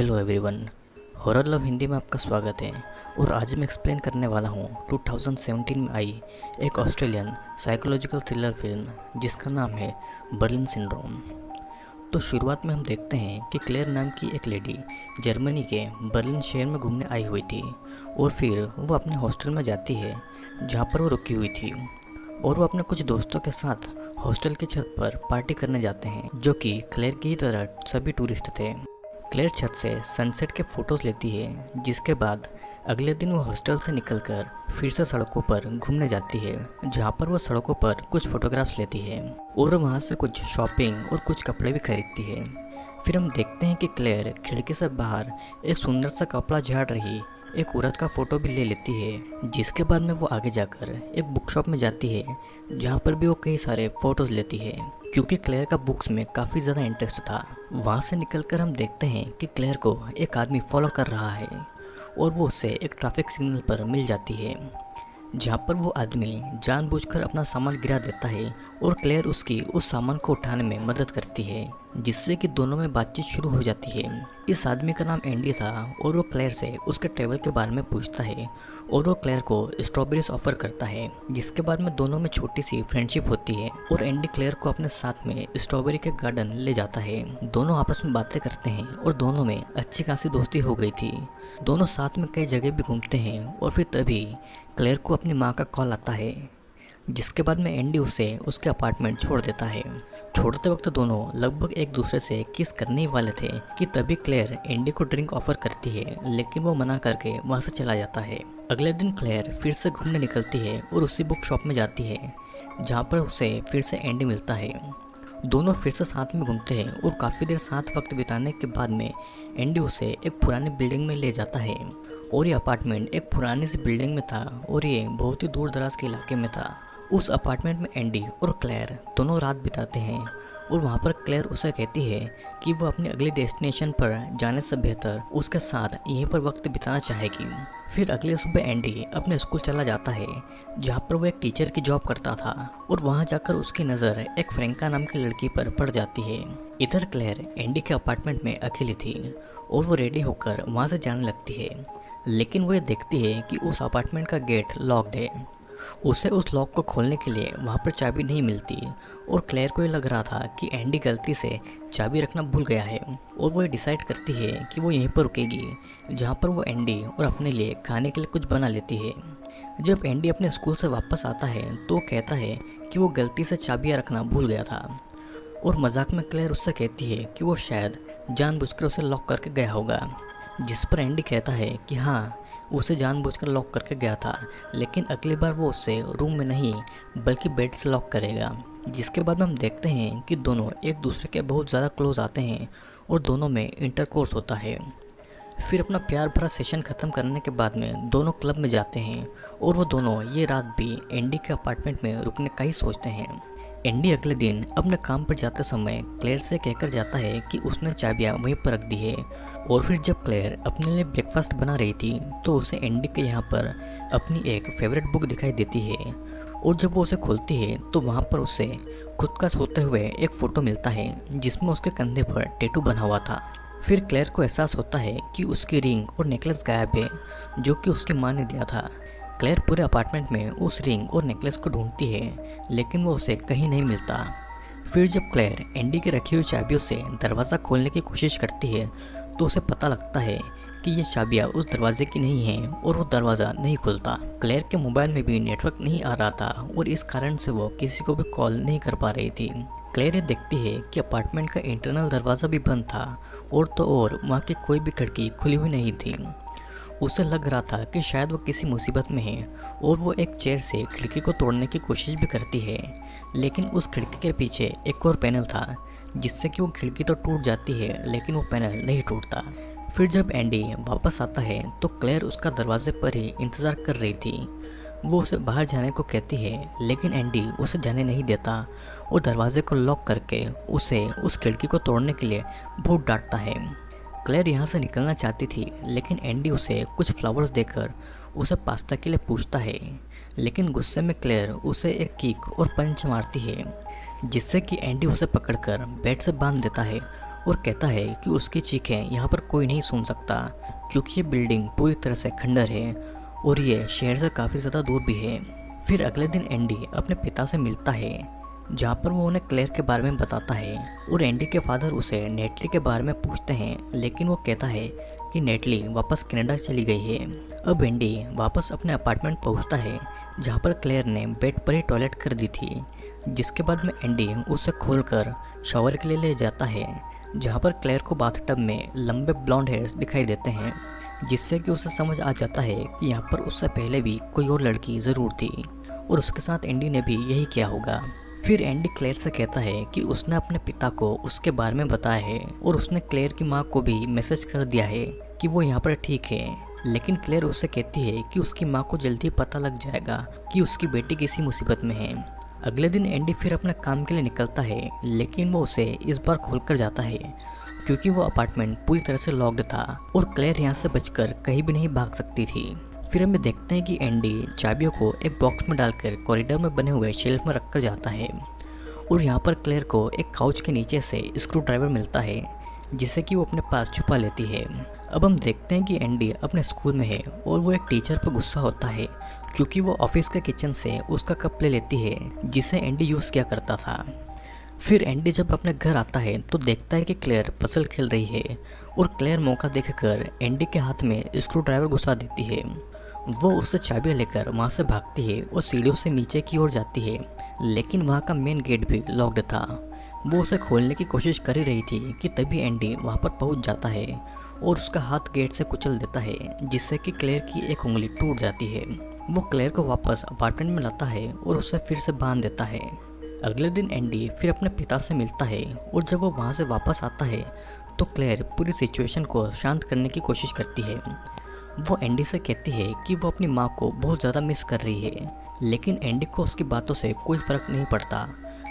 Hello everyone. Horror love Hindi में आपका स्वागत है। और आज मैं एक्सप्लेन करने वाला हूँ 2017 में आई एक ऑस्ट्रेलियन साइकोलॉजिकल थ्रिलर फिल्म जिसका नाम है बर्लिन सिंड्रोम। तो शुरुआत में हम देखते हैं कि क्लेयर नाम की एक लेडी जर्मनी के बर्लिन शहर में घूमने आई हुई थी और फिर वो अपने हॉस्टल में जाती है जहाँ पर वो रुकी हुई थी। और वो अपने कुछ दोस्तों के साथ हॉस्टल की छत पर पार्टी करने जाते हैं जो कि क्लेयर की तरह सभी टूरिस्ट थे। क्लेयर छत से सनसेट के फोटोज़ लेती है, जिसके बाद अगले दिन वो हॉस्टल से निकलकर फिर से सड़कों पर घूमने जाती है जहाँ पर वो सड़कों पर कुछ फोटोग्राफ्स लेती है और वहाँ से कुछ शॉपिंग और कुछ कपड़े भी खरीदती है। फिर हम देखते हैं कि क्लेयर खिड़की से बाहर एक सुंदर सा कपड़ा झाड़ रही एक औरत का फ़ोटो भी ले लेती है, जिसके बाद में वो आगे जाकर एक बुक शॉप में जाती है जहाँ पर भी वो कई सारे फ़ोटोज़ लेती है क्योंकि क्लेयर का बुक्स में काफ़ी ज़्यादा इंटरेस्ट था। वहाँ से निकलकर हम देखते हैं कि क्लेयर को एक आदमी फॉलो कर रहा है और वो उससे एक ट्रैफिक सिग्नल पर मिल जाती है जहाँ पर वो आदमी जानबूझकर अपना सामान गिरा देता है और क्लेयर उसकी उस सामान को उठाने में मदद करती है, जिससे कि दोनों में बातचीत शुरू हो जाती है। इस आदमी का नाम एंडी था और वो क्लेयर से उसके ट्रैवल के बारे में पूछता है और वो क्लेयर को स्ट्रॉबेरीज ऑफर करता है, जिसके बाद में दोनों में छोटी सी फ्रेंडशिप होती है और एंडी क्लेयर को अपने साथ में स्ट्रॉबेरी के गार्डन ले जाता है। दोनों आपस में बातें करते हैं और दोनों में अच्छी खासी दोस्ती हो गई थी। दोनों साथ में कई जगह भी घूमते हैं और फिर तभी क्लेयर को अपनी माँ का कॉल आता है, जिसके बाद में एंडी उसे उसके अपार्टमेंट छोड़ देता है। छोड़ते वक्त दोनों लगभग एक दूसरे से किस करने ही वाले थे कि तभी क्लेयर एंडी को ड्रिंक ऑफर करती है, लेकिन वो मना करके वहाँ से चला जाता है। अगले दिन क्लेयर फिर से घूमने निकलती है और उसी बुक शॉप में जाती है जहाँ पर उसे फिर से एंडी मिलता है। दोनों फिर से साथ में घूमते हैं और काफ़ी देर साथ वक्त बिताने के बाद में एंडी उसे एक पुरानी बिल्डिंग में ले जाता है और ये अपार्टमेंट एक पुरानी सी बिल्डिंग में था और ये बहुत ही दूर दराज के इलाके में था। उस अपार्टमेंट में एंडी और क्लेयर दोनों रात बिताते हैं और वहाँ पर क्लेयर उसे कहती है कि वो अपनी अगली डेस्टिनेशन पर जाने से बेहतर उसके साथ यहीं पर वक्त बिताना चाहेगी। फिर अगले सुबह एंडी अपने स्कूल चला जाता है जहाँ पर वो एक टीचर की जॉब करता था और वहाँ जाकर उसकी नज़र एक फ्रेंका नाम की लड़की पर पड़ जाती है। इधर क्लेयर एंडी के अपार्टमेंट में अकेली थी और वो रेडी होकर वहाँ से जाने लगती है, लेकिन वो ये देखती है कि उस अपार्टमेंट का गेट लॉक्ड है। उसे उस लॉक को खोलने के लिए वहाँ पर चाबी नहीं मिलती और क्लेयर को ये लग रहा था कि एंडी गलती से चाबी रखना भूल गया है और वो ये डिसाइड करती है कि वो यहीं पर रुकेगी जहाँ पर वो एंडी और अपने लिए खाने के लिए कुछ बना लेती है। जब एंडी अपने स्कूल से वापस आता है तो वो कहता है कि वो गलती से चाबियाँ रखना भूल गया था और मजाक में क्लेयर उससे कहती है कि वो शायद जानबूझकर उसे लॉक करके गया होगा, जिस पर एंडी कहता है कि हाँ, उसे जानबूझकर लॉक करके गया था, लेकिन अगली बार वो उसे रूम में नहीं बल्कि बेड से लॉक करेगा। जिसके बाद में हम देखते हैं कि दोनों एक दूसरे के बहुत ज़्यादा क्लोज आते हैं और दोनों में इंटरकोर्स होता है। फिर अपना प्यार भरा सेशन ख़त्म करने के बाद में दोनों क्लब में जाते हैं और वो दोनों ये रात भी एंडी के अपार्टमेंट में रुकने का ही सोचते हैं। एंडी अगले दिन अपने काम पर जाते समय क्लेयर से कहकर जाता है कि उसने चाबियाँ वहीं पर रख दी है और फिर जब क्लेयर अपने लिए ब्रेकफास्ट बना रही थी तो उसे एंडी के यहाँ पर अपनी एक फेवरेट बुक दिखाई देती है और जब वो उसे खोलती है तो वहाँ पर उसे खुद का सोते हुए एक फ़ोटो मिलता है जिसमें उसके कंधे पर टैटू बना हुआ था। फिर क्लेयर को एहसास होता है कि उसकी रिंग और नेकलेस गायब है जो कि उसकी माँ ने दिया था। क्लेयर पूरे अपार्टमेंट में उस रिंग और नेकलेस को ढूंढती है, लेकिन वो उसे कहीं नहीं मिलता। फिर जब क्लेयर एंडी की रखी हुई चाबियों से दरवाज़ा खोलने की कोशिश करती है तो उसे पता लगता है कि ये चाबियाँ उस दरवाजे की नहीं हैं और वो दरवाज़ा नहीं खुलता। क्लेयर के मोबाइल में भी नेटवर्क नहीं आ रहा था और इस कारण से वो किसी को भी कॉल नहीं कर पा रही थी। क्लेयर ये देखती है कि अपार्टमेंट का इंटरनल दरवाज़ा भी बंद था और तो और वहाँ की कोई भी खिड़की खुली हुई नहीं थी। उसे लग रहा था कि शायद वो किसी मुसीबत में है और वो एक चेयर से खिड़की को तोड़ने की कोशिश भी करती है, लेकिन उस खिड़की के पीछे एक और पैनल था जिससे कि वो खिड़की तो टूट जाती है लेकिन वो पैनल नहीं टूटता। फिर जब एंडी वापस आता है तो क्लेयर उसका दरवाजे पर ही इंतज़ार कर रही थी। वो उसे बाहर जाने को कहती है लेकिन एंडी उसे जाने नहीं देता और दरवाजे को लॉक करके उसे उस खिड़की को तोड़ने के लिए बहुत डांटता है। क्लेयर यहाँ से निकलना चाहती थी लेकिन एंडी उसे कुछ फ्लावर्स देकर उसे पास्ता के लिए पूछता है, लेकिन गुस्से में क्लेयर उसे एक किक और पंच मारती है जिससे कि एंडी उसे पकड़कर बेड से बांध देता है और कहता है कि उसकी चीखें यहाँ पर कोई नहीं सुन सकता क्योंकि ये बिल्डिंग पूरी तरह से खंडर है और ये शहर से काफ़ी ज़्यादा दूर भी है। फिर अगले दिन एंडी अपने पिता से मिलता है जहाँ पर वो उन्हें क्लेयर के बारे में बताता है और एंडी के फादर उसे नेटली के बारे में पूछते हैं, लेकिन वो कहता है कि नेटली वापस कनाडा चली गई है। अब एंडी वापस अपने अपार्टमेंट पहुँचता है जहाँ पर क्लेयर ने बेड पर ही टॉयलेट कर दी थी, जिसके बाद में एंडी उसे खोलकर शावर के लिए ले जाता है जहाँ पर क्लेयर को बाथटब में लंबे ब्लॉन्ड हेयर्स दिखाई देते हैं, जिससे कि उसे समझ आ जाता है कि यहाँ पर उससे पहले भी कोई और लड़की ज़रूर थी और उसके साथ एंडी ने भी यही किया होगा। फिर एंडी क्लेयर से कहता है कि उसने अपने पिता को उसके बारे में बताया है और उसने क्लेयर की माँ को भी मैसेज कर दिया है कि वो यहाँ पर ठीक है, लेकिन क्लेयर उससे कहती है कि उसकी माँ को जल्दी पता लग जाएगा कि उसकी बेटी किसी मुसीबत में है। अगले दिन एंडी फिर अपने काम के लिए निकलता है, लेकिन वो उसे इस बार खोलकर जाता है क्योंकि वो अपार्टमेंट पूरी तरह से लॉक्ड था और क्लेयर यहाँ से बचकर कहीं भी नहीं भाग सकती थी। फिर हमें देखते हैं कि एंडी चाबियों को एक बॉक्स में डालकर कॉरिडोर में बने हुए शेल्फ में रखकर जाता है और यहाँ पर क्लेयर को एक काउच के नीचे से स्क्रू ड्राइवर मिलता है जिसे कि वो अपने पास छुपा लेती है। अब हम देखते हैं कि एंडी अपने स्कूल में है और वो एक टीचर पर गुस्सा होता है क्योंकि वो ऑफिस के किचन से उसका कप ले लेती है जिसे एंडी यूज़ किया करता था। फिर एंडी जब अपने घर आता है तो देखता है कि क्लेयर पजल खेल रही है और क्लेयर मौका देखकर एंडी के हाथ में स्क्रू ड्राइवर घुसा देती है। वो उससे चाबियाँ लेकर वहाँ से भागती है और सीढ़ियों से नीचे की ओर जाती है, लेकिन वहाँ का मेन गेट भी लॉक्ड था। वो उसे खोलने की कोशिश कर ही रही थी कि तभी एंडी वहाँ पर पहुँच जाता है और उसका हाथ गेट से कुचल देता है जिससे कि क्लेयर की एक उंगली टूट जाती है। वो क्लेयर को वापस अपार्टमेंट में लाता है और उसे फिर से बांध देता है। अगले दिन एंडी फिर अपने पिता से मिलता है और जब वो वहाँ से वापस आता है तो क्लेयर पूरी सिचुएशन को शांत करने की कोशिश करती है। वो एंडी से कहती है कि वो अपनी माँ को बहुत ज़्यादा मिस कर रही है, लेकिन एंडी को उसकी बातों से कोई फ़र्क नहीं पड़ता।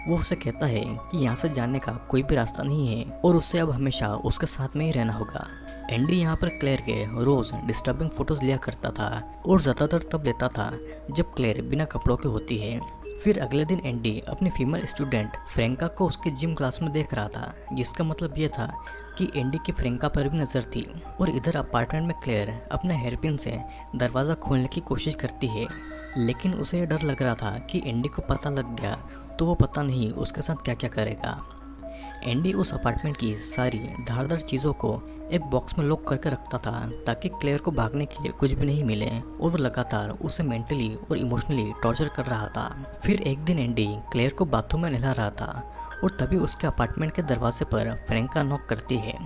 वो उसे कहता है कि यहाँ से जाने का कोई भी रास्ता नहीं है और उसे अब हमेशा उसके साथ में ही रहना होगा। एंडी यहाँ पर क्लेयर के रोज़ डिस्टर्बिंग फ़ोटोज़ लिया करता था और ज़्यादातर तब लेता था जब क्लेयर बिना कपड़ों के होती है। फिर अगले दिन एंडी अपनी फीमेल स्टूडेंट फ्रेंका को उसके जिम क्लास में देख रहा था, जिसका मतलब ये था कि एंडी की फ्रेंका पर भी नज़र थी। और इधर अपार्टमेंट में क्लेयर अपने हेयरपिन से दरवाज़ा खोलने की कोशिश करती है, लेकिन उसे डर लग रहा था कि एंडी को पता लग गया तो वो पता नहीं उसके साथ क्या क्या करेगा। एंडी उस अपार्टमेंट की सारी धारदार चीज़ों को एक बॉक्स में लॉक करके रखता था ताकि क्लेयर को भागने के लिए कुछ भी नहीं मिले और वो लगातार उसे मेंटली और इमोशनली टॉर्चर कर रहा था। फिर एक दिन एंडी क्लेयर को बाथरूम में नहला रहा था और तभी उसके अपार्टमेंट के दरवाजे पर फ्रेंका नॉक करती है।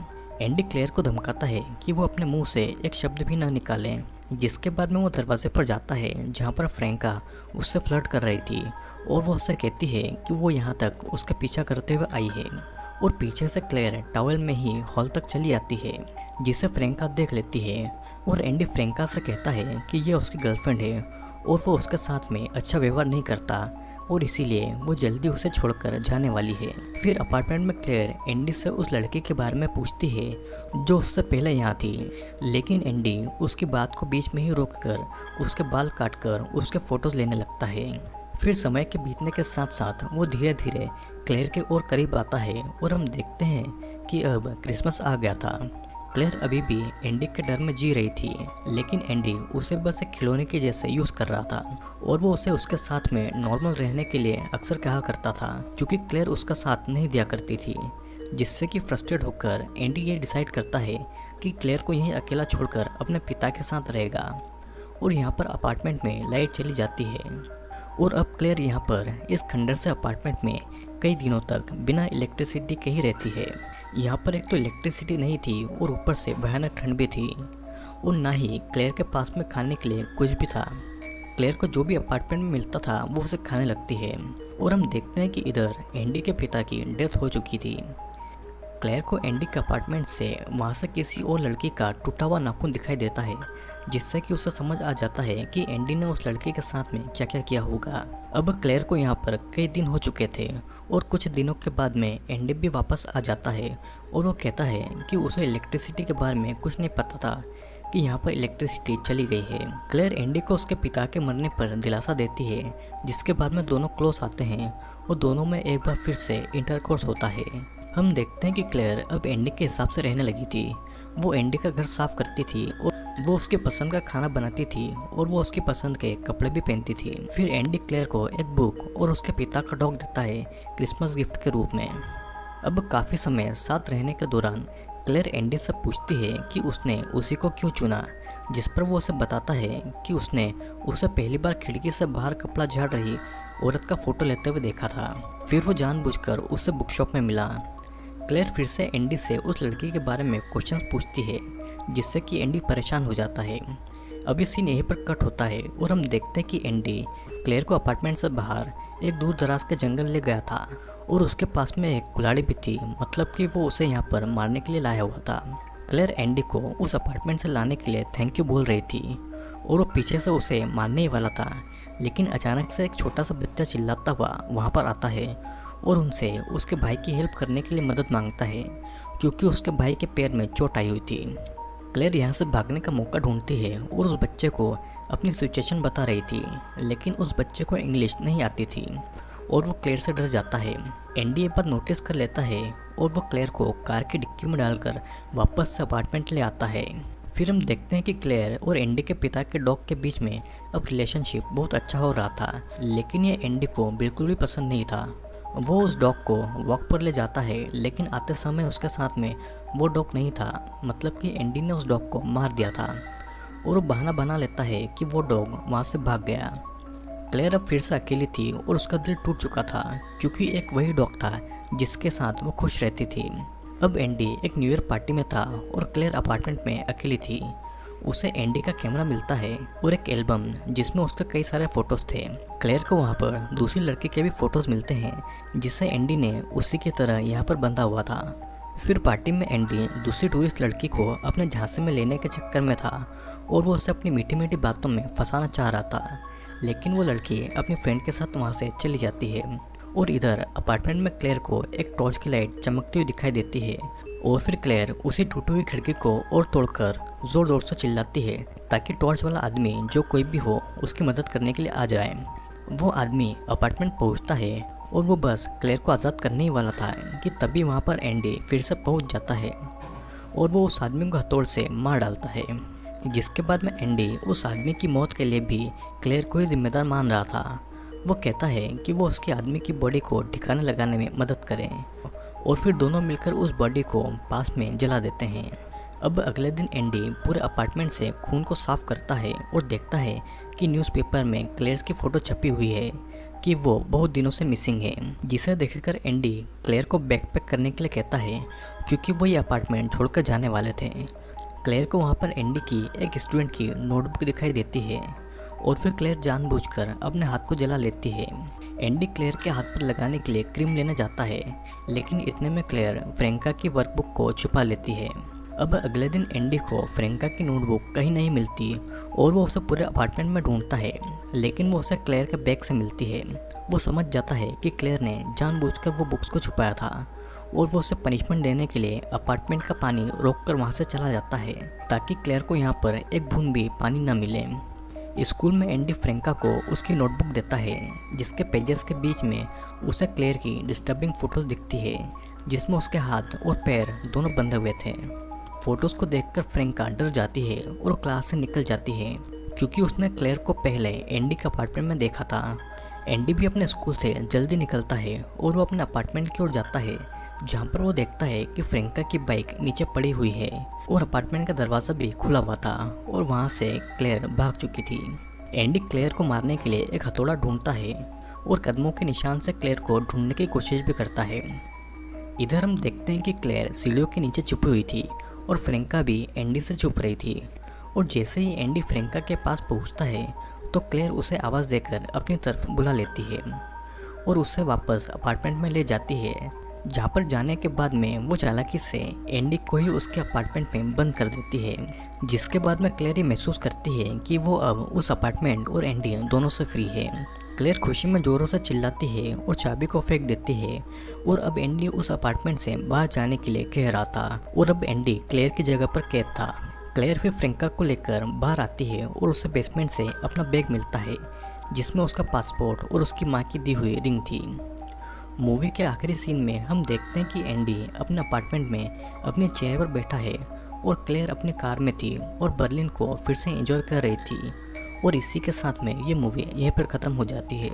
एंडी क्लेयर को धमकाता है कि वो अपने मुंह से एक शब्द भी न निकाले, जिसके बाद में वो दरवाजे पर जाता है जहाँ पर फ्रेंका उससे फ्लर्ट कर रही थी और वो उससे कहती है कि वो यहाँ तक उसका पीछा करते हुए आई है और पीछे से क्लेयर टॉवल में ही हॉल तक चली आती है, जिसे फ्रेंका देख लेती है और एंडी फ्रेंका से कहता है कि ये उसकी गर्लफ्रेंड है और वो उसके साथ में अच्छा व्यवहार नहीं करता और इसीलिए वो जल्दी उसे छोड़कर जाने वाली है। फिर अपार्टमेंट में क्लेयर एंडी से उस लड़के के बारे में पूछती है जो उससे पहले यहाँ थी, लेकिन एंडी उसकी बात को बीच में ही रोककर उसके बाल काटकर उसके फ़ोटोज़ लेने लगता है। फिर समय के बीतने के साथ साथ वो धीरे धीरे क्लेयर के और करीब आता है और हम देखते हैं कि अब क्रिसमस आ गया था। क्लेयर अभी भी एंडी के डर में जी रही थी, लेकिन एंडी उसे बस एक खिलौने के जैसे यूज़ कर रहा था और वो उसे उसके साथ में नॉर्मल रहने के लिए अक्सर कहा करता था क्योंकि क्लेयर उसका साथ नहीं दिया करती थी, जिससे कि फ्रस्ट्रेट होकर एंडी ये डिसाइड करता है कि क्लेयर को यहीं अकेला छोड़कर अपने पिता के साथ रहेगा। और यहाँ पर अपार्टमेंट में लाइट चली जाती है और अब क्लेयर यहाँ पर इस खंडर से अपार्टमेंट में कई दिनों तक बिना इलेक्ट्रिसिटी के ही रहती है। यहाँ पर एक तो इलेक्ट्रिसिटी नहीं थी और ऊपर से भयानक ठंड भी थी और ना ही क्लेयर के पास में खाने के लिए कुछ भी था। क्लेयर को जो भी अपार्टमेंट में मिलता था वो उसे खाने लगती है और हम देखते हैं कि इधर एंडी के पिता की डेथ हो चुकी थी। क्लेयर को एंडी के अपार्टमेंट से वहाँ से किसी और लड़की का टूटा हुआ नाखून दिखाई देता है, जिससे कि उसे समझ आ जाता है कि एंडी ने उस लड़के के साथ में क्या क्या किया होगा। अब क्लेयर को यहाँ पर कई दिन हो चुके थे और कुछ दिनों के बाद में एंडी भी वापस आ जाता है और वो कहता है कि उसे इलेक्ट्रिसिटी के बारे में कुछ नहीं पता था कि यहाँ पर इलेक्ट्रिसिटी चली गई है। क्लेयर एंडी को उसके पिता के मरने पर दिलासा देती है, जिसके बाद में दोनों क्लोज आते हैं और दोनों में एक बार फिर से इंटरकोर्स होता है। हम देखते हैं कि क्लेयर अब एंडी के हिसाब से रहने लगी थी। वो एंडी का घर साफ करती थी और वो उसकी पसंद का खाना बनाती थी और वो उसकी पसंद के कपड़े भी पहनती थी। फिर एंडी क्लेयर को एक बुक और उसके पिता का डॉग देता है क्रिसमस गिफ्ट के रूप में। अब काफ़ी समय साथ रहने के दौरान क्लेयर एंडी से पूछती है कि उसने उसी को क्यों चुना, जिस पर वो उसे बताता है कि उसने उसे पहली बार खिड़की से बाहर कपड़ा झाड़ रही औरत का फोटो लेते हुए देखा था। फिर वो जानबूझकर उससे बुक शॉप में मिला। क्लेयर फिर से एंडी से उस लड़की के बारे में क्वेश्चंस पूछती है, जिससे कि एंडी परेशान हो जाता है। अब ये सीन यहीं पर कट होता है और हम देखते हैं कि एंडी क्लेयर को अपार्टमेंट से बाहर एक दूर दराज के जंगल ले गया था और उसके पास में एक कुल्हाड़ी भी थी, मतलब कि वो उसे यहाँ पर मारने के लिए लाया हुआ था। क्लेयर एंडी को उस अपार्टमेंट से लाने के लिए थैंक यू बोल रही थी और वो पीछे से उसे मारने ही वाला था, लेकिन अचानक से एक छोटा सा बच्चा चिल्लाता हुआ वहाँ पर आता है और उनसे उसके भाई की हेल्प करने के लिए मदद मांगता है, क्योंकि उसके भाई के पैर में चोट आई हुई थी। क्लेयर यहाँ से भागने का मौका ढूंढती है और उस बच्चे को अपनी सिचुएशन बता रही थी, लेकिन उस बच्चे को इंग्लिश नहीं आती थी और वो क्लेयर से डर जाता है। एंडी ये बात नोटिस कर लेता है और वो क्लेयर को कार की डिक्की में डालकर वापस से अपार्टमेंट ले आता है। फिर हम देखते हैं कि क्लेयर और एंडी के पिता के डॉग के बीच में अब रिलेशनशिप बहुत अच्छा हो रहा था, लेकिन ये एंडी को बिल्कुल भी पसंद नहीं था। वो उस डॉग को वॉक पर ले जाता है, लेकिन आते समय उसके साथ में वो डॉग नहीं था, मतलब कि एंडी ने उस डॉग को मार दिया था और वो बहाना बना लेता है कि वो डॉग वहाँ से भाग गया। क्लेयर अब फिर से अकेली थी और उसका दिल टूट चुका था, क्योंकि एक वही डॉग था जिसके साथ वो खुश रहती थी। अब एंडी एक न्यू ईयर पार्टी में था और क्लेयर अपार्टमेंट में अकेली थी। उसे एंडी का कैमरा मिलता है और एक एल्बम जिसमें उसके कई सारे फोटोज थे। क्लेयर को वहाँ पर दूसरी लड़की के भी फोटोज मिलते हैं, जिसे एंडी ने उसी की तरह यहाँ पर बंधा हुआ था। फिर पार्टी में एंडी दूसरी टूरिस्ट लड़की को अपने झांसे में लेने के चक्कर में था और वो उसे अपनी मीठी मीठी बातों में फंसाना चाह रहा था, लेकिन वो लड़की अपनी फ्रेंड के साथ वहाँ से चली जाती है। और इधर अपार्टमेंट में क्लेयर को एक टॉर्च की लाइट चमकती हुई दिखाई देती है और फिर क्लेयर उसी टूटी हुई खिड़की को और तोड़कर जोर जोर से चिल्लाती है, ताकि टॉर्च वाला आदमी जो कोई भी हो उसकी मदद करने के लिए आ जाए। वो आदमी अपार्टमेंट पहुंचता है और वो बस क्लेयर को आज़ाद करने ही वाला था कि तभी वहाँ पर एंडी फिर से पहुँच जाता है और वो उस आदमी को हथौड़ से मार डालता है, जिसके बाद में एंडी उस आदमी की मौत के लिए भी क्लेयर को ही जिम्मेदार मान रहा था। वो कहता है कि वो उसके आदमी की बॉडी को ठिकाने लगाने में मदद करें और फिर दोनों मिलकर उस बॉडी को पास में जला देते हैं। अब अगले दिन एंडी पूरे अपार्टमेंट से खून को साफ करता है और देखता है कि न्यूज़पेपर में क्लेयर की फ़ोटो छपी हुई है कि वो बहुत दिनों से मिसिंग है, जिसे देखकर एंडी क्लेयर को बैकपैक करने के लिए कहता है, क्योंकि वो ये अपार्टमेंट छोड़कर जाने वाले थे। क्लेयर को वहाँ पर एंडी की एक स्टूडेंट की नोटबुक दिखाई देती है और फिर क्लेयर जानबूझकर अपने हाथ को जला लेती है। एंडी क्लेयर के हाथ पर लगाने के लिए क्रीम लेने जाता है, लेकिन इतने में क्लेयर फ्रेंका की वर्कबुक को छुपा लेती है। अब अगले दिन एंडी को फ्रेंका की नोटबुक कहीं नहीं मिलती और वो उसे पूरे अपार्टमेंट में ढूंढता है, लेकिन वो उसे क्लेयर के बैग से मिलती है। वो समझ जाता है कि क्लेयर ने जानबूझकर वो बुक्स को छुपाया था और वो उसे पनिशमेंट देने के लिए अपार्टमेंट का पानी रोककर वहाँ से चला जाता है, ताकि क्लेयर को यहाँ पर एक बूंद भी पानी न मिले। स्कूल में एंडी फ्रेंका को उसकी नोटबुक देता है, जिसके पेजेस के बीच में उसे क्लेयर की डिस्टर्बिंग फोटोज़ दिखती है, जिसमें उसके हाथ और पैर दोनों बंधे हुए थे। फोटोज़ को देखकर फ्रेंका डर जाती है और क्लास से निकल जाती है, क्योंकि उसने क्लेयर को पहले एंडी के अपार्टमेंट में देखा था। एंडी भी अपने स्कूल से जल्दी निकलता है और वो अपने अपार्टमेंट की ओर जाता है, जहाँ पर वो देखता है कि फ्रेंका की बाइक नीचे पड़ी हुई है और अपार्टमेंट का दरवाज़ा भी खुला हुआ था और वहाँ से क्लेयर भाग चुकी थी। एंडी क्लेयर को मारने के लिए एक हथौड़ा ढूंढता है और कदमों के निशान से क्लेयर को ढूंढने की कोशिश भी करता है। इधर हम देखते हैं कि क्लेयर सीढ़ियों के नीचे छुपी हुई थी और फ्रेंका भी एंडी से छुप रही थी, और जैसे ही एंडी फ्रेंका के पास पहुँचता है तो क्लेयर उसे आवाज़ देकर अपनी तरफ बुला लेती है और उसे वापस अपार्टमेंट में ले जाती है, जहाँ पर जाने के बाद में वो चालाकी से एंडी को ही उसके अपार्टमेंट में बंद कर देती है, जिसके बाद में क्लेयर ये महसूस करती है कि वो अब उस अपार्टमेंट और एंडी दोनों से फ्री है। क्लेयर खुशी में ज़ोरों से चिल्लाती है और चाबी को फेंक देती है और अब एंडी उस अपार्टमेंट से बाहर जाने के लिए कह रहा था और अब एंडी क्लेयर की जगह पर कैद था। क्लेयर फिर फ्रेंका को लेकर बाहर आती है और उसे बेसमेंट से अपना बैग मिलता है, जिसमें उसका पासपोर्ट और उसकी माँ की दी हुई रिंग थी। मूवी के आखिरी सीन में हम देखते हैं कि एंडी अपने अपार्टमेंट में अपनी चेयर पर बैठा है और क्लेयर अपनी कार में थी और बर्लिन को फिर से एंजॉय कर रही थी। और इसी के साथ में ये मूवी यहीं पर ख़त्म हो जाती है।